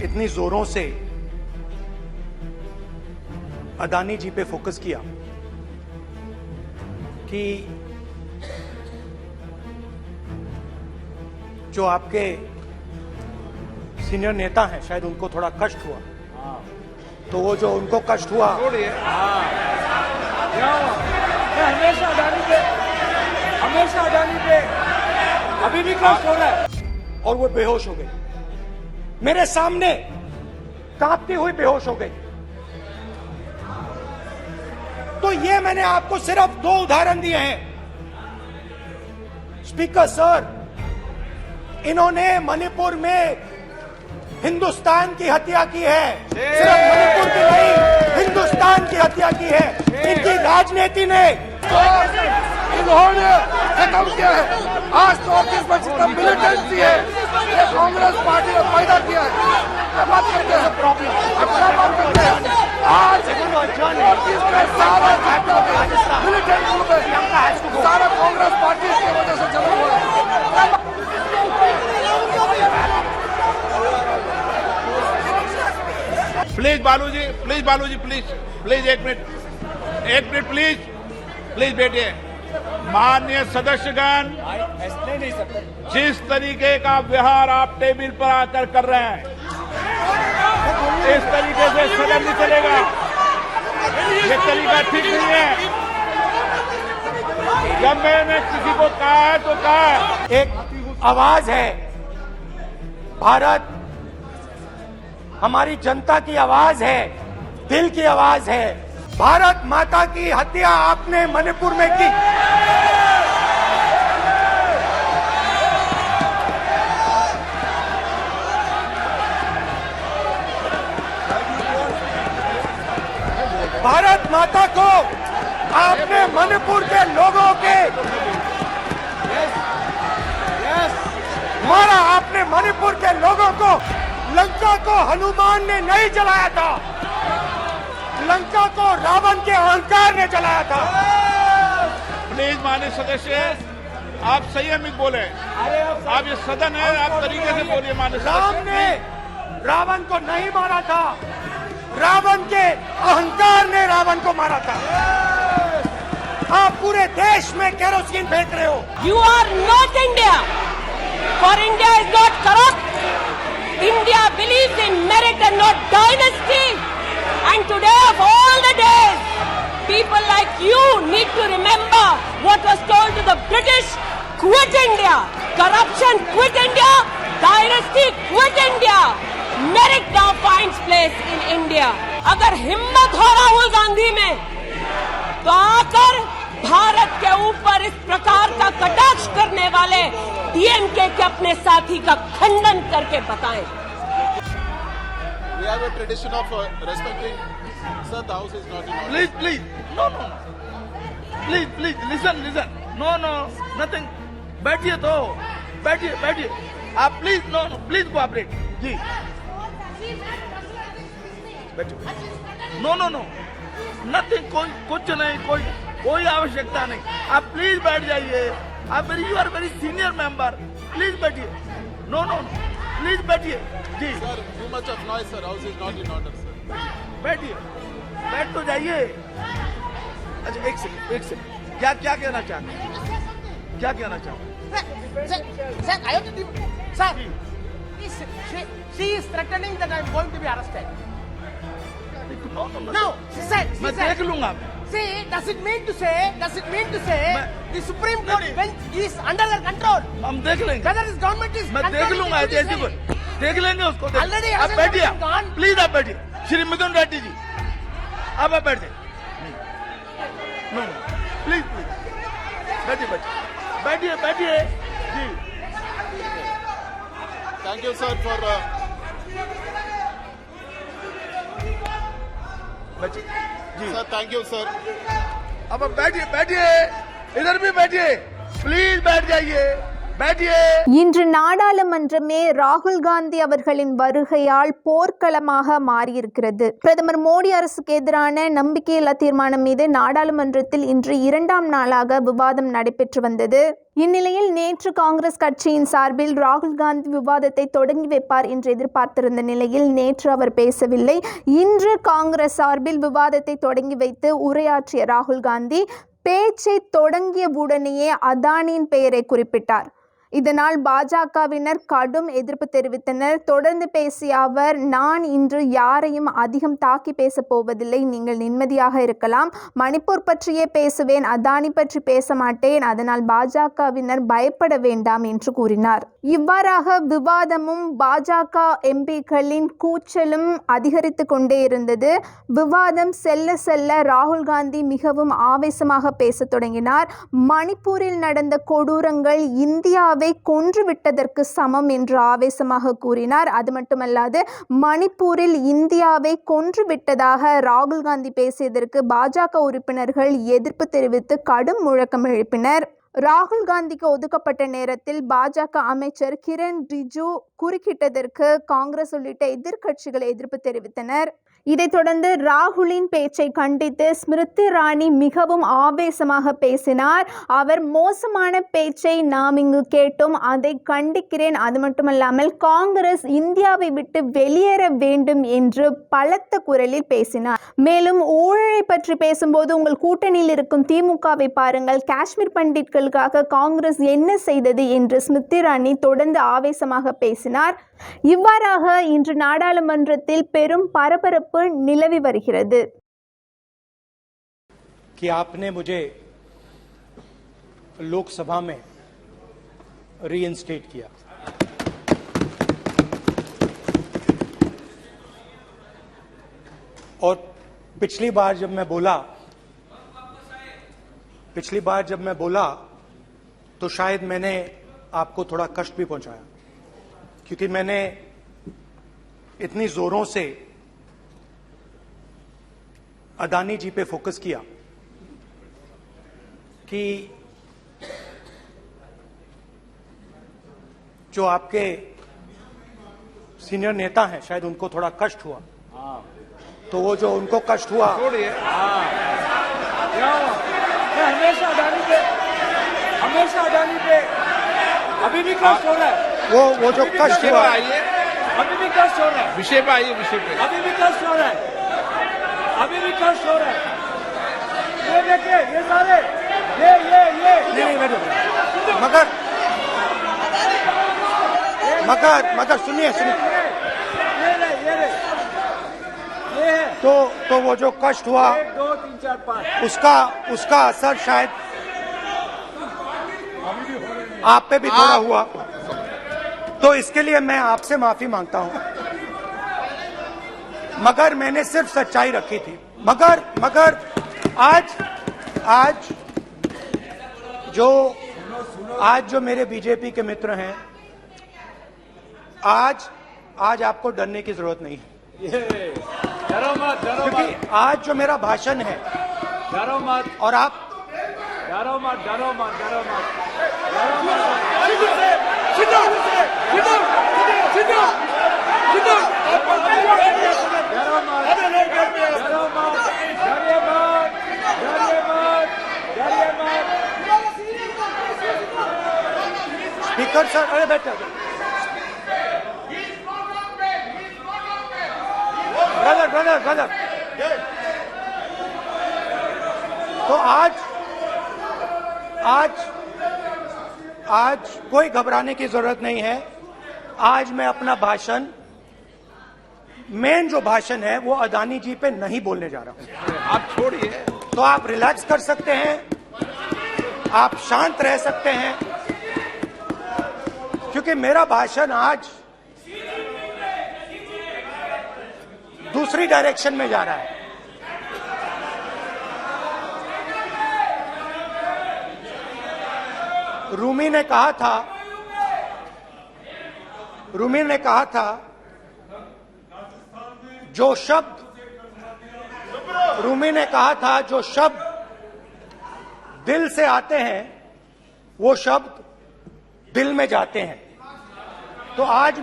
इतनी जोरों से अदानी जी पे फोकस किया कि जो आपके सीनियर नेता हैं शायद उनको थोड़ा कष्ट हुआ, तो वो जो उनको कष्ट हुआ हमेशा अडानी पे अभी भी कष्ट हो रहा है और वो बेहोश हो गए, मेरे सामने कांपती हुई बेहोश हो गई। तो ये मैंने आपको सिर्फ 2 उदाहरण दिए हैं। स्पीकर सर, इन्होंने मणिपुर में हिंदुस्तान की हत्या की है, सिर्फ मणिपुर की नहीं, हिंदुस्तान की हत्या की है। इनकी राजनीति ने इन्होंने खत्म किया है। आज तो जितना मिलिटेंसी है ये कांग्रेस पार्टी ने पैदा किया है। बात करते हैं प्रॉब्लम, अपना बात करते हैं। आज सारा मिलिटेंट हो गए, सारा कांग्रेस पार्टी की वजह से जमा हुआ है। प्लीज बालूजी, प्लीज एक मिनट प्लीज बैठिए। माननीय सदस्यगण, जिस तरीके का व्यवहार आप टेबल पर आकर कर रहे हैं, इस तरीके से सदन नहीं चलेगा। ये तरीका ठीक नहीं है। जब मैंने किसी को कहा है तो कहा है। एक आवाज है, भारत हमारी जनता की आवाज है, दिल की आवाज है। भारत माता की हत्या आपने मणिपुर में की। भारत माता को आपने मणिपुर के लोगों के मारा। आपने मणिपुर के लोगों को, लंका को हनुमान ने नहीं जलाया था, लंका को रावण के अहंकार ने जलाया था। प्लीज माननीय सदस्य, आप संयमित बोले। आप ये सदन है, आप तरीके से बोलिए। माननीय राम सदस्य, ने रावण को नहीं मारा था, रावण के अहंकार ने रावण को मारा था। आप पूरे देश में केरोसिन फेंक रहे हो। You are not India. For India is not corrupt. India believes in merit and not dynasty. And today of all the days, people like you need to remember what was told to the British: quit India. Corruption, quit India. Dynasty, quit India. Merit now finds place in India. अगर हिम्मत हो राहुल गांधी में, तो आकर भारत के ऊपर इस प्रकार का कटाक्ष करने वाले डीएमके के अपने साथी का खंडन करके बताएं। We have a tradition of respecting. Sir, the house is not in order. Please, no. Please, listen. No, nothing. बैठिए तो, बैठिए. आप प्लीज कोऑपरेट जी। बैठिए। नो, नथिंग, कुछ नहीं, कोई आवश्यकता नहीं। आप प्लीज बैठ जाइए। आप you are very senior member, please बैठिए। नो, प्लीज बैठिए जी। Sir, too much of noise, sir. House is not in order, sir. बैठिए, बैठ तो जाइए। अच्छा, एक सेकंड, क्या कहना चाहते हैं? क्या कहना चाहते हैं? Sir, I have to do. Sir, she is threatening that I am going to be arrested. No. No, she said. मैं देख लूंगा। See, does it mean to say the Supreme Court bench is under their control? हम देख लेंगे। Whether this government is मैं देख लूंगा ऐसी को, देख लेंगे उसको। Already आप hasn't बैठिए, been gone? प्लीज आप बैठिए। श्री मिथुन रेड्डी जी, आप बैठ जाइए। नो, प्लीज बैठिए जी। Thank you, sir, for. Ji Sir, thank you, sir. अब बैठिए, इधर भी बैठिए। प्लीज बैठ जाइए। बैठिए। இன்று நாடாளுமன்றமே ராகுல் காந்தி அவர்களின் வருகையால் போர்க்களமாக மாறியிருக்கிறது. பிரதமர் மோடி அரசுக்கு எதிரான நம்பிக்கையில்லா தீர்மானம் மீது நாடாளுமன்றத்தில் இன்று 2ஆம் நாளாக விவாதம் நடைபெற்று வந்தது. இந்நிலையில் நேற்று காங்கிரஸ் கட்சியின் சார்பில் ராகுல் காந்தி விவாதத்தை தொடங்கி வைப்பார் என்று எதிர்பார்த்திருந்த நிலையில் நேற்று அவர் பேசவில்லை. இன்று காங்கிரஸ் சார்பில் விவாதத்தை தொடங்கி வைத்து உரையாற்றிய ராகுல் காந்தி பேச்சை தொடங்கியவுடனேயே அதானியின் பெயரை குறிப்பிட்டார். இதனால் பாஜகவினர் கடும் எதிர்ப்பு தெரிவித்தனர். தொடர்ந்து பேசிய அவர், நான் இன்று யாரையும் அதிகம் தாக்கி பேசப் போவதில்லை, நீங்கள் நிம்மதியாக இருக்கலாம். மணிப்பூர் பற்றியே பேசுவேன், அதானி பற்றி பேச மாட்டேன். அதனால் பாஜகவினர் பயப்பட வேண்டாம் என்று கூறினார். இவ்வாறாக விவாதமும் பாஜக எம்பிக்களின் கூச்சலும் அதிகரித்து கொண்டே இருந்தது. விவாதம் செல்ல செல்ல ராகுல் காந்தி மிகவும் ஆவேசமாக பேசத் தொடங்கினார். மணிப்பூரில் நடந்த கொடூரங்கள் இந்தியாவை கொன்றுவிட்டதற்கு சமம் என்று ஆவேசமாக கூறினார். அது மட்டுமல்லாது மணிப்பூரில் இந்தியாவை கொன்றுவிட்டதாக ராகுல் காந்தி பேசியதற்கு பாஜக உறுப்பினர்கள் எதிர்ப்பு தெரிவித்து கடும் முழக்கம் எழுப்பினர். ராகுல் காந்திக்கு ஒதுக்கப்பட்ட நேரத்தில் பாஜக அமைச்சர் கிரண் ரிஜிஜு குறுக்கிட்டதற்கு காங்கிரஸ் உள்ளிட்ட எதிர்க்கட்சிகள் எதிர்ப்பு தெரிவித்தனர். இதைத் தொடர்ந்து ராகுலின் பேச்சை கண்டித்து ஸ்மிருதி இரானி மிகவும் ஆவேசமாக பேசினார். அவர் மோசமான பேச்சை நாம் இங்கு கேட்டோம், அதை கண்டிக்கிறேன். அது மட்டுமல்லாமல் காங்கிரஸ் இந்தியாவை விட்டு வெளியேற வேண்டும் என்று பலத்த குரலில் பேசினார். மேலும் ஊழலை பற்றி பேசும்போது உங்கள் கூட்டணியில் இருக்கும் திமுகவை பாருங்கள், காஷ்மீர் பண்டிட்களுக்காக காங்கிரஸ் என்ன செய்தது என்று ஸ்மிருதி இரானி தொடர்ந்து ஆவேசமாக பேசினார். இவ்வாறாக இன்று நாடாளுமன்றத்தில் பெரும் பரபரப்பு நிலவி வருகிறது. कि आपने मुझे लोकसभा में रीइंस्टेट किया। और पिछली बार जब मैं बोला तो शायद मैंने आपको थोड़ा कष्ट भी पहुंचाया, क्योंकि मैंने इतनी जोरों से अदानी जी पे फोकस किया कि जो आपके सीनियर नेता हैं शायद उनको थोड़ा कष्ट हुआ। तो वो जो उनको कष्ट हुआ, हमेशा अडानी पे अभी भी कष्ट हो रहा है। वो जो कष्ट हुआ, अभी भी कष्ट हो रहा है। विषय पे आइए, विषय पे। अभी भी कष्ट हो रहा है। अभी भी कष्ट हो रहा है। ये देखिए, ये सारे नहीं मगर सुनिए ये है। तो वो जो कष्ट हुआ 1 2 3 4 5 उसका असर शायद आप पे भी थोड़ा हुआ। तो इसके लिए मैं आपसे माफी मांगता हूं, मगर मैंने सिर्फ सच्चाई रखी थी। मगर आज जो मेरे बीजेपी के मित्र हैं, आज आपको डरने की जरूरत नहीं है, डरो मत, क्योंकि आज जो मेरा भाषण है, डरो मत, और आप डरो मत। स्पीकर सर, अरे बैठे ब्रदर। तो आज कोई घबराने की जरूरत नहीं है। आज मैं अपना भाषण, मेन जो भाषण है वो अदानी जी पे नहीं बोलने जा रहा हूं। आप छोड़िए, तो आप रिलैक्स कर सकते हैं, आप शांत रह सकते हैं, क्योंकि मेरा भाषण आज दूसरी डायरेक्शन में जा रहा है। रूमी ने कहा था जो शब्द दिल से आते हैं वो शब्द दिल में जाते हैं। तो आज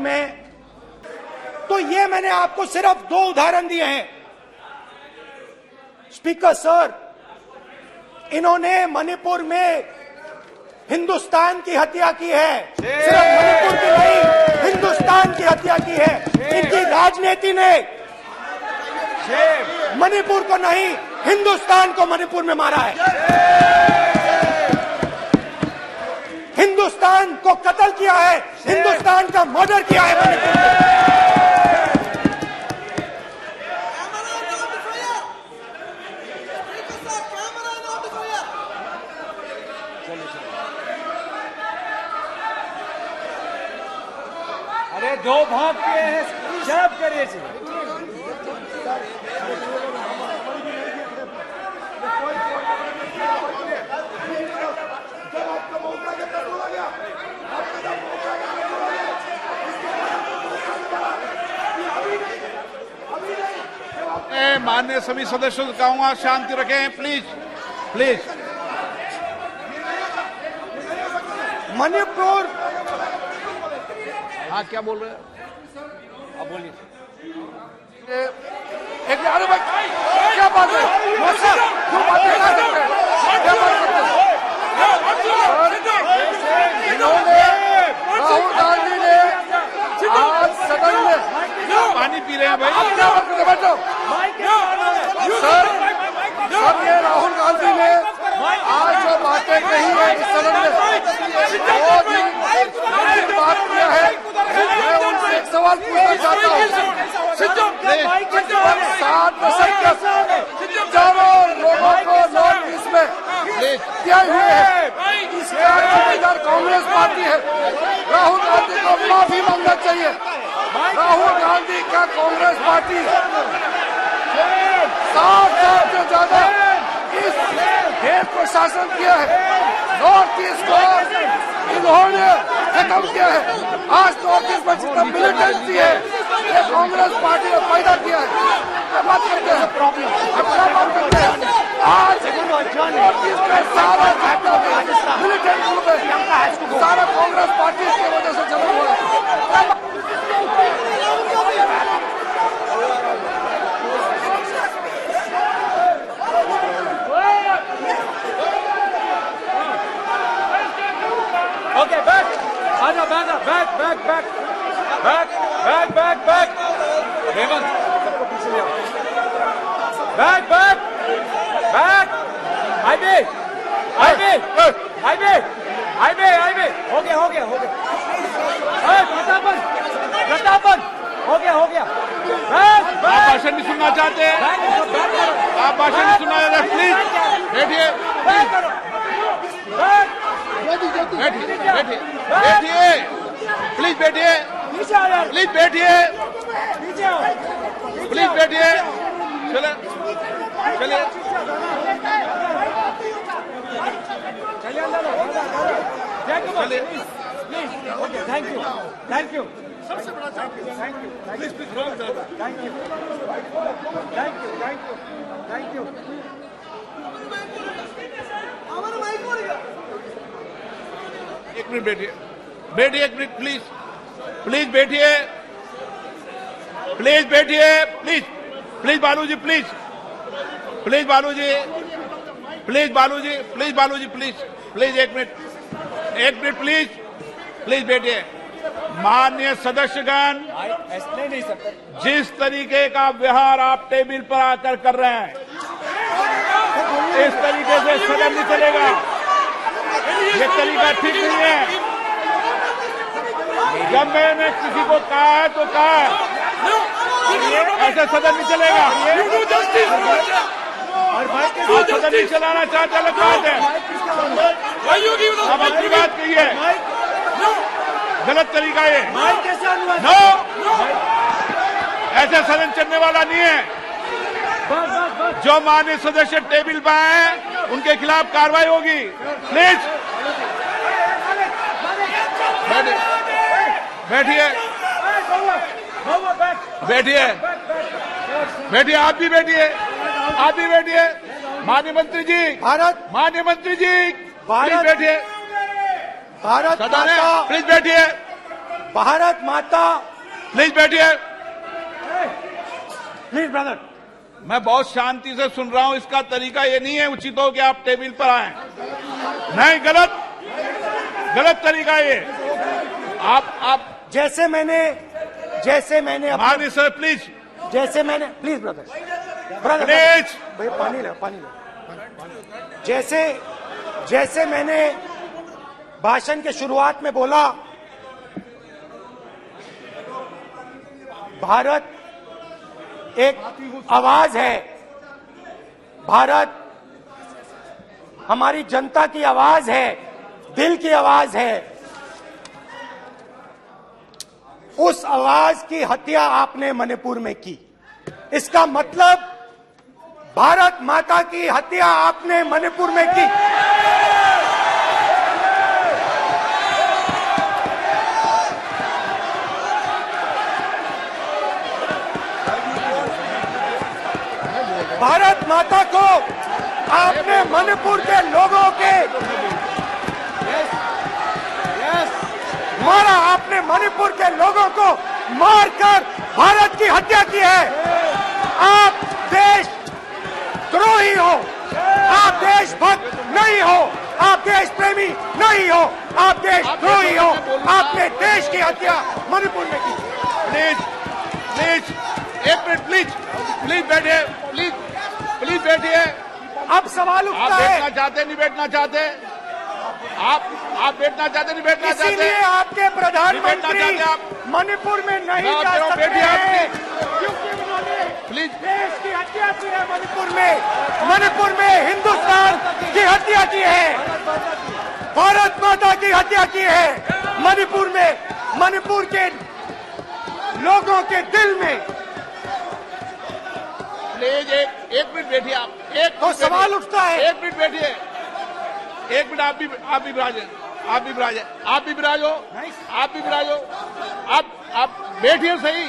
ये मैंने आपको सिर्फ 2 उदाहरण दिए हैं। स्पीकर सर, इन्होंने मणिपुर में हिंदुस्तान की हत्या की है। सिर्फ मणिपुर की नहीं, हिंदुस्तान की हत्या की है। इनकी राजनीति ने मणिपुर को नहीं, हिंदुस्तान को मणिपुर में मारा है। हिंदुस्तान को कत्ल किया है, हिंदुस्तान का मर्डर किया है मणिपुर में। अरे 2 भाग के हैं, शर्प करिए जी। माननीय सभी सदस्यों से कहूंगा शांति रखें, प्लीज प्लीज। मणिपुर, हाँ क्या बोल रहे हैं? अब बोलिए। एक अरे भाई क्या बात है, क्यों बात नहीं कर सकते? क्या बात करते हैं? इन्होंने राहुल गांधी ने आज सदन में पानी पी रहे हैं भाई। आप क्या बात करते? बैठो सर, ये राहुल गांधी ने आज जो बातें कही है इस सदन में बहुत ही गंभीर बात किया है। मैं उनसे एक सवाल पूछना चाहता हूँ। 7 दशक तक हजारों लोगों को नॉर्थ ईस्ट में किए हुए हैं, इसका जिम्मेदार कांग्रेस पार्टी है। राहुल गांधी को माफी मांगना चाहिए। राहुल गांधी का कांग्रेस पार्टी 7 साल से ज्यादा इस देश को शासन किया है। नॉर्थ ईस्ट को इन्होंने खत्म किया है। आज नॉर्थ ईस्ट में जितना मिलिटेंसी है ये कांग्रेस पार्टी ने पैदा किया है। क्या बात करते हैं? क्या बात करते हैं? आज नॉर्थ ईस्ट में सारा मिलिटेंट ग्रुप है, सारा कांग्रेस पार्टी की वजह से जन्म हुआ है। Okay, back. Aja, back. Hemant, सबको पीछे ले आओ। Back. Highway. हो गया। प्रतापन, हो गया। आप भाषण नहीं सुनना चाहते हैं? आप भाषण नहीं सुनना चाहते? प्लीज बैठिए, प्लीज बैठिए। चलिए। Thank you. एक मिनट बैठिए, एक मिनट प्लीज बैठिए, प्लीज बालूजी, एक मिनट प्लीज बैठिए। माननीय सदस्यगण, नहीं सकते। जिस तरीके का व्यवहार आप टेबल पर आकर कर रहे हैं, इस तरीके से सदन नहीं चलेगा। ये तरीका ठीक नहीं है। जब मैंने किसी को कहा है तो कहा है, ऐसे सदन नहीं चलेगा। आप सदन नहीं चलाना चाहते, अलग बात है। आप अपनी बात कहिए, गलत तरीका ये। नो, ऐसे सदन चलने वाला नहीं है। जो माननीय सदस्य टेबल पर आए उनके खिलाफ कार्रवाई होगी। प्लीज बैठिए, आप भी बैठिए। माननीय मंत्री जी, प्लीज बैठिए। भारत सदन है, माता, प्लीज बैठिए, भारत माता, प्लीज बैठिए। Please brother. मैं बहुत शांति से सुन रहा हूं, इसका तरीका ये नहीं है उचित हो कि आप टेबल पर आए। नहीं, गलत तरीका ये। आप जैसे मैंने माननीय sir please please brother please भैया पानी लो। जैसे मैंने भाषण के शुरुआत में बोला, भारत एक आवाज है, भारत हमारी जनता की आवाज है, दिल की आवाज है। उस आवाज की हत्या आपने मणिपुर में की। इसका मतलब भारत माता की हत्या आपने मणिपुर में की। भारत माता को आपने मणिपुर के लोगों के मारा, आपने मणिपुर के लोगों को मारकर भारत की हत्या की है। आप देश द्रोही हो, आप देशभक्त नहीं हो, आप देश प्रेमी नहीं हो, आप देशद्रोही हो। आपने देश की हत्या मणिपुर में की। प्लीज एक मिनट, प्लीज बैठिए, प्लीज बैठिए। अब सवाल आप उठता है, बैठना चाहते नहीं बैठना चाहते, आप बैठना चाहते नहीं बैठना चाहते, इसीलिए आपके बैठना प्रधानमंत्री चाहते आप। मणिपुर में नहीं मैं जा सकते बैठिए आप, हैं, क्योंकि उन्होंने प्लीज देश की हत्या की है। मणिपुर में हिंदुस्तान की हत्या की है, भारत माता की हत्या की है। मणिपुर के लोगों के दिल में। प्लीज एक मिनट बैठिए आप, तो सवाल उठता है, एक मिनट बैठिए, एक मिनट। आप भी विराजो, आप बैठिए सही,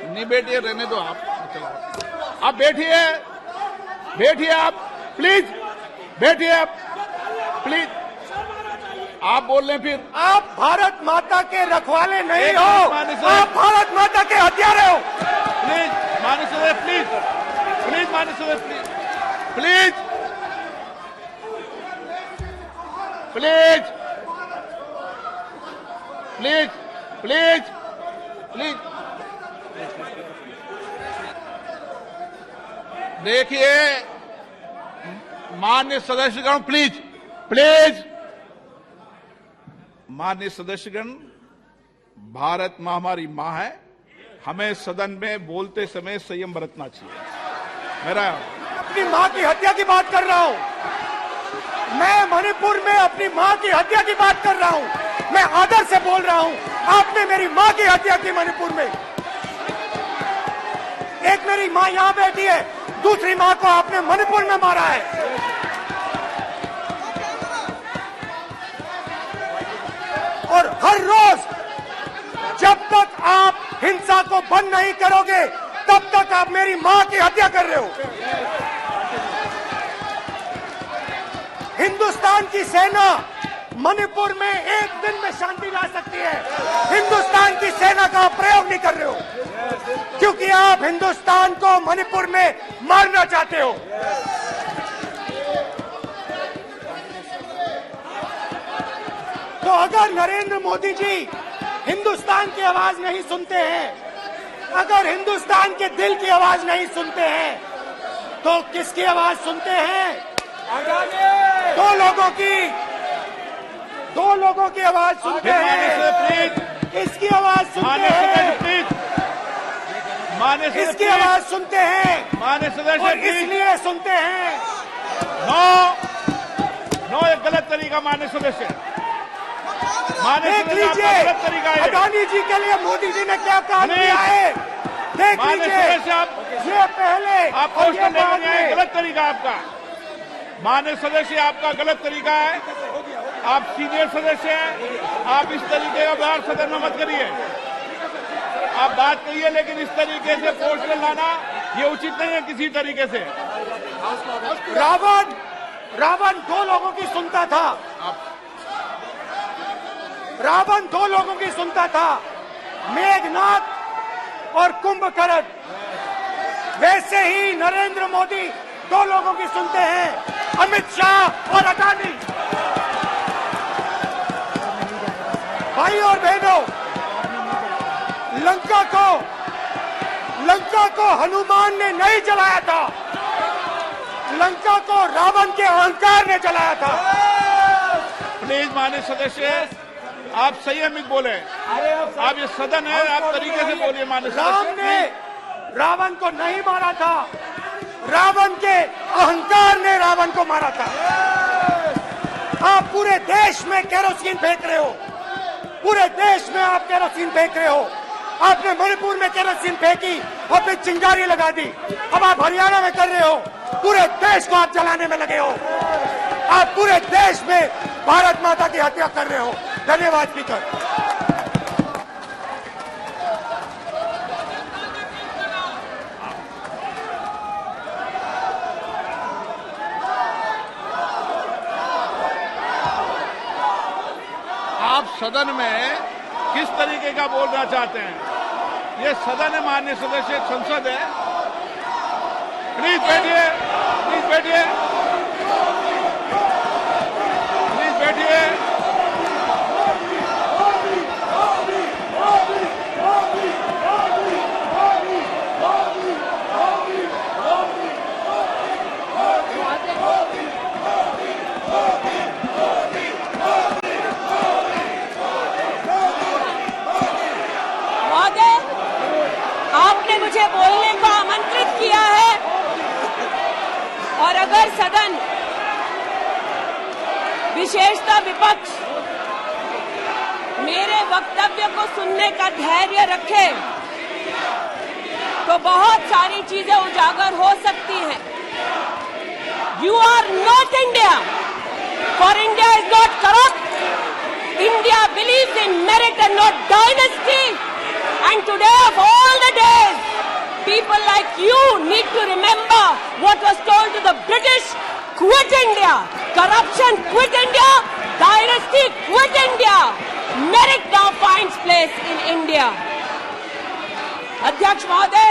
नहीं बैठिए रहने दो आप बैठिए आप, प्लीज बैठिए आप, प्लीज। आप बोल रहे हैं फिर आप भारत माता के रखवाले नहीं एक हो, मिनट माननीय सर। आप भारत माता के हत्यारे हो। प्लीज माननीय सदस्य, प्लीज माननीय सदस्य, प्लीज। देखिए माननीय सदस्यगण, प्लीज माननीय सदस्यगण, भारत मां हमारी मां है, हमें सदन में बोलते समय संयम बरतना चाहिए। मेरा अपनी मां की हत्या की बात कर रहा हूं, मैं मणिपुर में अपनी मां की हत्या की बात कर रहा हूं, मैं आदर से बोल रहा हूं। आपने मेरी मां की हत्या की मणिपुर में। एक मेरी मां यहां बैठी है, दूसरी मां को आपने मणिपुर में मारा है। और हर रोज जब तक आप हिंसा को बंद नहीं करोगे, तब तक आप मेरी मां की हत्या कर रहे हो। हिंदुस्तान की सेना मणिपुर में एक दिन में शांति ला सकती है। हिंदुस्तान की सेना का प्रयोग नहीं कर रहे हो, क्योंकि आप हिंदुस्तान को मणिपुर में मारना चाहते हो। तो अगर नरेंद्र मोदी जी हिंदुस्तान की आवाज नहीं सुनते हैं, अगर हिंदुस्तान के दिल की आवाज नहीं सुनते हैं, तो किसकी आवाज सुनते हैं? दो लोगों की आवाज सुनते हैं। इसकी आवाज सुनते हैं, इसकी आवाज सुनते हैं, माननीय सदस्य, और इसलिए सुनते हैं। नो ये गलत तरीका माननीय सदस्य, देख लीजिए गलत तरीका है। अडानी जी के लिए मोदी जी ने क्या काम किया है, देख माननीय लीजिए। सदस्य, आप ये पहले आपको और उसको ये लेकर बाद नहीं आए, में। गलत तरीका आपका। माननीय सदस्य, आपका गलत तरीका है, आप सीनियर सदस्य हैं, आप इस तरीके का व्यवहार सदन में मत करिए। आप बात करिए, लेकिन इस तरीके से पोस्टर लाना ये उचित नहीं है किसी तरीके से। रावण दो लोगों की सुनता था, रावण दो लोगों की सुनता था, मेघनाथ और कुंभकर्ण। वैसे ही नरेंद्र मोदी दो लोगों की सुनते हैं, अमित शाह और अडानी। भाई और बहनों, लंका को हनुमान ने नहीं जलाया था, लंका को रावण के अहंकार ने जलाया था। प्लीज माननीय सदस्य, आप संयमित बोले। आप ये सदन है, आप तरीके से बोलिए माननीय राम सदस्य। ने रावण को नहीं मारा था, रावण के अहंकार ने रावण को मारा था। आप पूरे देश में केरोसिन फेंक रहे हो, पूरे देश में आप केरोसिन फेंक रहे हो। आपने मणिपुर में केरोसिन फेंकी और फिर चिंगारी लगा दी। अब आप हरियाणा में कर रहे हो, पूरे देश को आप जलाने में लगे हो। आप पूरे देश में भारत माता की हत्या कर रहे हो। धन्यवाद स्पीकर। आप सदन में किस तरीके का बोलना चाहते हैं? ये सदन है माननीय सदस्य, संसद है। प्लीज बैठिए, प्लीज बैठिए, प्लीज बैठिए। आपने मुझे बोलने को आमंत्रित किया है और अगर सदन, विशेषतः विपक्ष, मेरे वक्तव्य को सुनने का धैर्य रखे तो बहुत सारी चीजें उजागर हो सकती हैं। You are not India, for India is not corrupt. India believes in merit and not dynasty. And today of all the days, people like you need to remember what was told to the British: quit India, corruption quit India, dynasty quit India, merit now finds place in India. अध्यक्ष महोदय,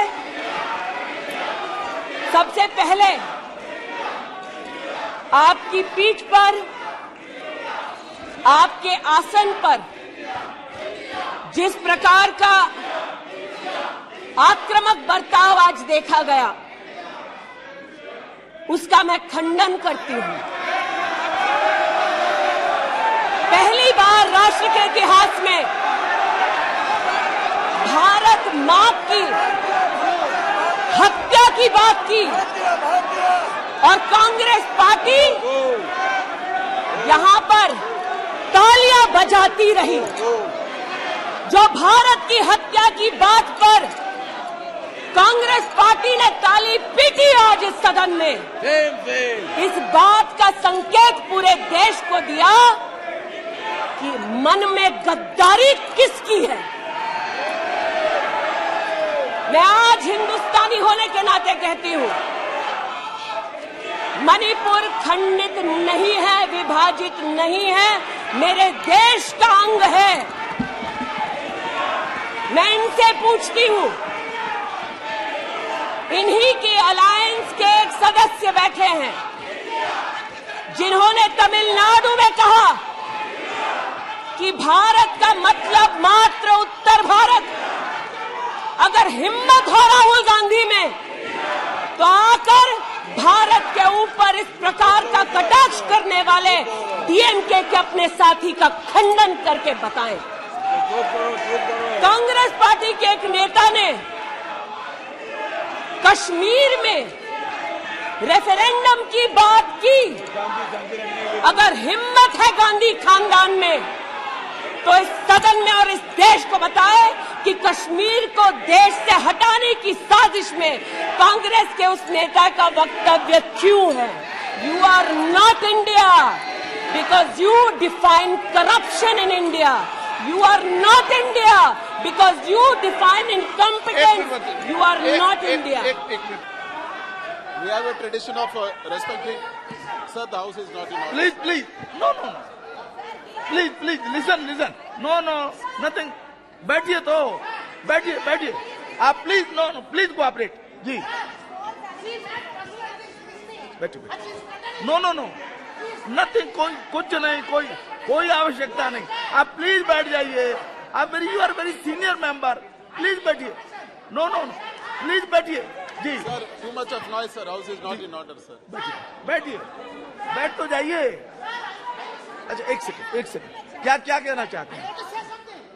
सबसे पहले आपकी पीठ पर, आपके आसन पर जिस प्रकार का आक्रामक बर्ताव आज देखा गया, उसका मैं खंडन करती हूं। पहली बार राष्ट्र के इतिहास में भारत मां की हत्या की बात की और कांग्रेस पार्टी यहां पर तालियां बजाती रही। जो भारत की हत्या की बात पर कांग्रेस पार्टी ने ताली पीटी आज इस सदन में, इस बात का संकेत पूरे देश को दिया कि मन में गद्दारी किसकी है। मैं आज हिंदुस्तानी होने के नाते कहती हूं, मणिपुर खंडित नहीं है, विभाजित नहीं है, मेरे देश का अंग है। मैं इनसे पूछती हूं, इन्हीं की अलायंस के एक सदस्य बैठे हैं जिन्होंने तमिलनाडु में कहा कि भारत का मतलब मात्र उत्तर भारत। अगर हिम्मत हो राहुल गांधी में तो आकर भारत के ऊपर इस प्रकार का कटाक्ष करने वाले डीएमके के अपने साथी का खंडन करके बताएं। कांग्रेस पार्टी के एक नेता ने कश्मीर में रेफरेंडम की बात की। अगर हिम्मत है गांधी खानदान में तो इस सदन में और इस देश को बताए कि कश्मीर को देश से हटाने की साजिश में कांग्रेस के उस नेता का वक्तव्य क्यों है। You are not India because you define corruption in India. You are not India because you define incompetence. You are not India. We have a tradition of respecting. Sir, the house is not in order. Please. No. Please please listen listen no no nothing बैठिए तो बैठिए बैठिए आप please no no please cooperate जी बैठिए बैठिए no no no nothing कोई कुछ नहीं कोई आवश्यकता नहीं आप प्लीज बैठ जाइए आप you are very senior member please बैठिए नो नो नो प्लीज बैठिए जी Sir, too much of noise, sir. House is not in order, sir. बैठिए बैठ तो जाइए अच्छा एक सेकंड क्या क्या कहना चाहते हैं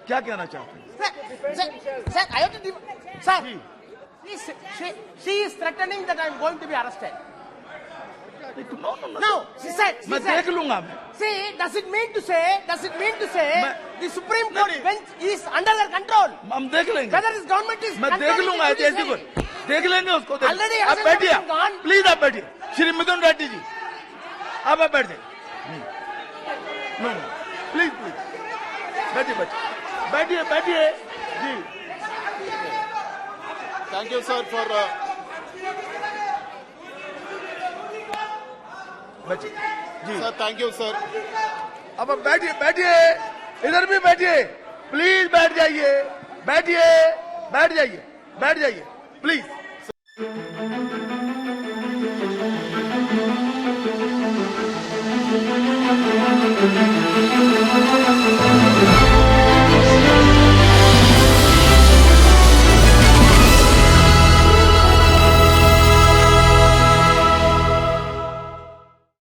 क्या कहना चाहते हैं Sir, I have to sir, she is threatening that I am going to be arrested. No no no No, she said. मैं देख लूंगा मैं See, does it mean to say मैं- the Supreme नहीं, Court नहीं। bench is under their control? हम देख लेंगे Whether this government is मैं देख controlling लूंगा the ऐसे judiciary? को देख लेंगे उसको देख- Already आप hasn't बैठिए been gone? प्लीज आप बैठिए श्री मिथुन रेड्डी जी आप बैठ जाइए नो नो प्लीज प्लीज बैठिए बैठिए बैठिए बैठिए जी Thank you, sir, for. बैठिए जी Sir, thank you, sir. अब बैठिए बैठिए इधर भी बैठिए प्लीज बैठ जाइए बैठिए बैठ जाइए प्लीज